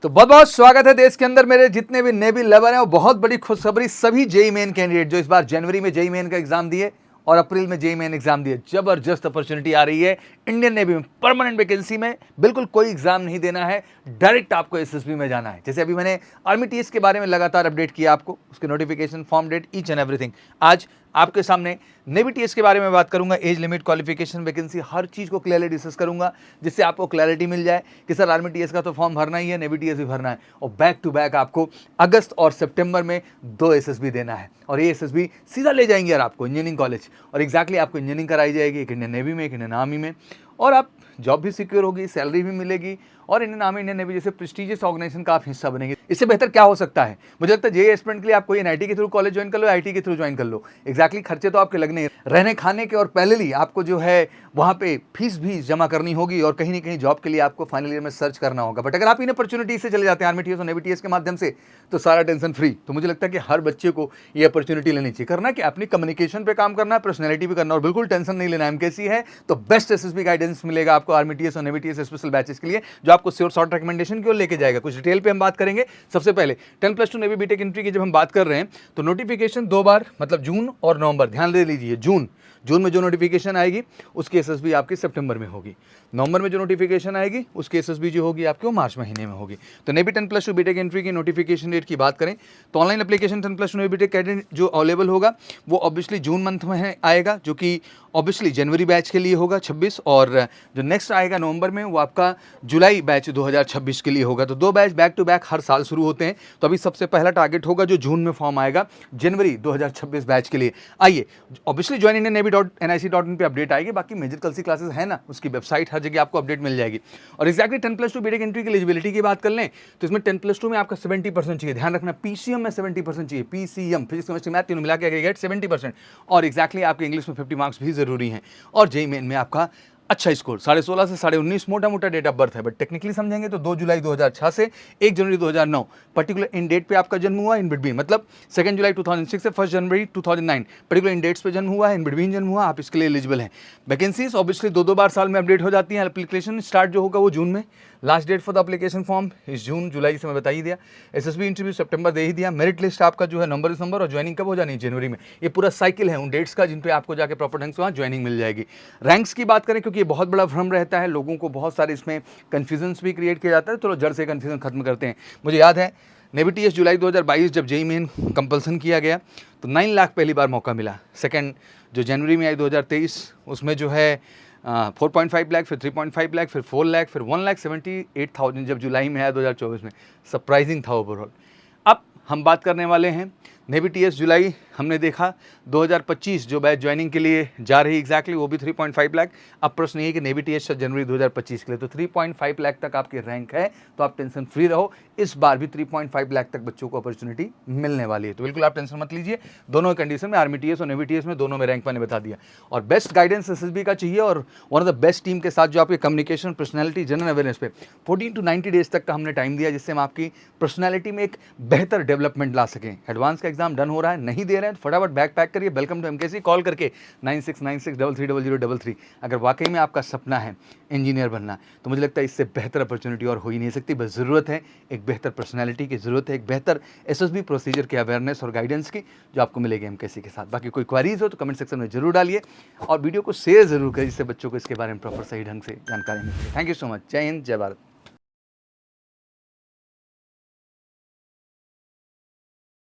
तो बहुत बहुत स्वागत है देश के अंदर मेरे जितने भी नेवी लवर हैं। और बहुत बड़ी खुशखबरी सभी जेई मेन कैंडिडेट जो इस बार जनवरी में जेई मेन का एग्जाम दिए और अप्रैल में जेई मेन एग्जाम दिए, जबरदस्त अपॉर्चुनिटी आ रही है इंडियन नेवी में परमानेंट वैकेंसी में। बिल्कुल कोई एग्जाम नहीं देना है, डायरेक्ट आपको एसएसबी में जाना है। जैसे अभी मैंने आर्मी टीएस के बारे में लगातार अपडेट किया आपको, उसके notification, form date, each and everything. आज आपके सामने नेवी टीएस के बारे में बात करूंगा, एज लिमिट, क्वालिफिकेशन, वैकेंसी, हर चीज को क्लियरली डिस्कस करूंगा, जिससे आपको क्लैरिटी मिल जाए कि सर आर्मी टीएस का तो फॉर्म भरना ही है, नेवी टीएस भी भरना है। और बैक टू बैक आपको अगस्त और सितंबर में 2 एसएसबी देना है, और ये एसएसबी सीधा ले जाएंगे यार आपको इंजीनियरिंग कॉलेज, और एग्जैक्टली आपको इंजीनियरिंग कराई जाएगी, एक इंडियन नेवी में, एक इंडियन आर्मी में, और आप जॉब भी सिक्योर होगी, सैलरी भी मिलेगी, और इंडियन आर्मी, इंडियन नेवी जैसे प्रेस्टीजियस ऑर्गेनाइजेशन का आप हिस्सा बनेंगे। इससे बेहतर क्या हो सकता है? मुझे लगता है जेईई एस्पिरेंट के लिए आप कोई एनआईटी के थ्रू कॉलेज ज्वाइन कर लो, आईटी के थ्रू ज्वाइन कर लो। एग्जैक्टली खर्चे तो आपके लगने, रहने खाने के, और पहले आपको जो है वहाँ पे फीस भी जमा करनी होगी, और कहीं ना कहीं जॉब के लिए आपको फाइनल ईयर में सर्च करना होगा। बट अगर आप इन अपॉर्चुनिटी से चले जाते हैं आर्मी टीएस और नेवी टीएस के माध्यम से, तो सारा टेंशन फ्री। तो मुझे लगता है कि हर बच्चे को ये अपॉर्चुनिटी लेनी चाहिए। करना कि अपनी कम्युनिकेशन पे काम करना है, पर्सनैलिटी भी करना, और बिल्कुल टेंशन नहीं लेना। एमकेसी है तो बेस्ट एसएसबी गाइडेंस मिलेगा आपको आर्मी टीएस और नेवी टीएस स्पेशल बैचेस के लिए, जो आपको श्योर शॉर्ट रिकमेंडेशन की ओर लेके जाएगा। कुछ डिटेल पे हम बात करेंगे। सबसे पहले 10+2 नेवी बीटेक एंट्री की जब हम बात कर रहे हैं, तो नोटिफिकेशन 2 बार, मतलब जून और नवंबर, ध्यान दे लीजिए। जून में जो नोटिफिकेशन आएगी उसकी एसएसबी आपकी सितंबर में होगी। नवंबर में जो नोटिफिकेशन आएगी उसकी एसएसबी जो होगी आपकी वो मार्च महीने में होगी। तो नेवी 10+2 बीटेक एंट्री की नोटिफिकेशन डेट की बात करें तो online application 10+2 navy BTech cadet जो अवेलेबल होगा वो ऑब्वियसली जून मंथ में आएगा, जो कि ऑब्वियसली जनवरी बैच के लिए होगा 26, और जो नेक्स्ट आएगा नवंबर में वो आपका जुलाई बैच 2026 के लिए होगा। तो 2 बैच बैक टू बैक हर साल शुरू होते हैं। तो अभी सबसे पहला टारगेट होगा जो जून में फॉर्म आएगा जनवरी 2026 बैच के लिए। आइए, ऑब्वियसली ज्वाइन इंडियन नेवी.nic.in पे अपडेट आएगी। बाकी मेजर कल क्लासेस है ना, उसकी वेबसाइट, हर जगह आपको अपडेट मिल जाएगी। और एक्जैक्टली 10+2 बीटेक एंट्री की एलिजिबिलिटी की बात कर लें तो इसमें 10+2 में आपका 70% चाहिए। ध्यान रखना, पीसीएम में 70% चाहिए। पीसीएम, फिजिक्स, केमिस्ट्री, मैथ तीनों मिला के एग्रीगेट 70%, और एक्जैक्टली आपके इंग्लिश में 50 मार्क्स भी जरूरी हैं। और जेईई मेन में आपका अच्छा स्कोर 16.5 से 19.5 मोटा मोटा डेट ऑफ बर्थ है, बट टेक्निकली समझेंगे तो 2 जुलाई 2006 से 1 जनवरी 2009 पर्टिकुलर इन डेट पे आपका जन्म हुआ। इन बिटवीन मतलब 2 जुलाई 2006 से 1 जनवरी 2009 पर्टिकुलर इन डेट्स पे जन्म हुआ है, इन बिटवीन जन्म हुआ, आप इसके लिए एलिजिबल हैं। वैकेंसीज ऑब्वियसली 2 बार साल में अपडेट हो जाती हैं। एप्लीकेशन स्टार्ट जो होगा वो जून में, last date for the application form इस जून जुलाई से मैं बता ही दिया। एसएसबी इंटरव्यू सितंबर दे ही दिया। मेरिट लिस्ट आपका जो है नवंबर दिसंबर, और ज्वाइनिंग कब हो जानी है? जनवरी में। ये पूरा साइकिल है उन डेट्स का जिन पे आपको जाके प्रॉपर ढंग से वहाँ ज्वाइनिंग मिल जाएगी। रैंक्स की बात करें, क्योंकि ये बहुत बड़ा भ्रम रहता है लोगों को, बहुत सारे इसमें कन्फ्यूजन्स भी क्रिएट किया जाता है। तो जड़ से कन्फ्यूजन खत्म करते हैं। मुझे याद है नेवी टीएस जुलाई 2022 जब जेईई मेन कंपल्सन किया गया तो 9 लाख पहली बार मौका मिला। सेकंड जो जनवरी में आई 2023 उसमें जो है 4.5 लाख, फिर 3.5 लाख, फिर 4 लाख, फिर 1,78,000 जब जुलाई में आया 2024 में। सरप्राइजिंग था ओवरऑल। अब हम बात करने वाले हैं नेवी टीएस जुलाई हमने देखा 2025 जो बैच ज्वाइनिंग के लिए जा रही एग्जैक्टली वो भी 3.5 लाख। अब प्रश्न ये है कि नेवी टीएस जनवरी 2025 के लिए तो 3.5 लाख तक आपकी रैंक है, तो आप टेंशन फ्री रहो। इस बार भी 3.5 लाख तक बच्चों को अपॉर्चुनिटी मिलने वाली है, तो बिल्कुल आप टेंशन मत लीजिए। दोनों कंडीशन में आर्मी टीएस और नेवी टीएस में दोनों में रैंक मैंने बता दिया। और बेस्ट गाइडेंस एसएसबी का चाहिए, और one of the best team के साथ जो आपके कम्युनिकेशन, पर्सनैलिटी, जनरल अवेयरनेस पे 14 to 90 डेज तक का हमने टाइम दिया, जिससे हम आपकी पर्सनैलिटी में एक बेहतर डेवलपमेंट ला सकें। एडवांस का एग्जाम डन हो रहा है, नहीं दे रहे हैं, फटाफट बैग पैक करिए। वेलकम टू एमकेसी, कॉल करके 9696330033। अगर वाकई में आपका सपना है इंजीनियर बनना, तो मुझे लगता है इससे बेहतर अपॉर्चुनिटी और हो ही नहीं सकती। बस ज़रूरत है एक बेहतर पर्सनैलिटी की, ज़रूरत है एक बेहतर एसएसबी प्रोसीजर की अवेयरनेस और गाइडेंस की, जो आपको मिलेगी एमकेसी के साथ। बाकी कोई क्वारीज हो तो कमेंट सेक्शन में जरूर डालिए, और वीडियो को शेयर जरूर करिए, जिससे बच्चों को इसके बारे में प्रॉपर सही ढंग से जानकारी मिले। Thank you so much. जय हिंद, जय भारत।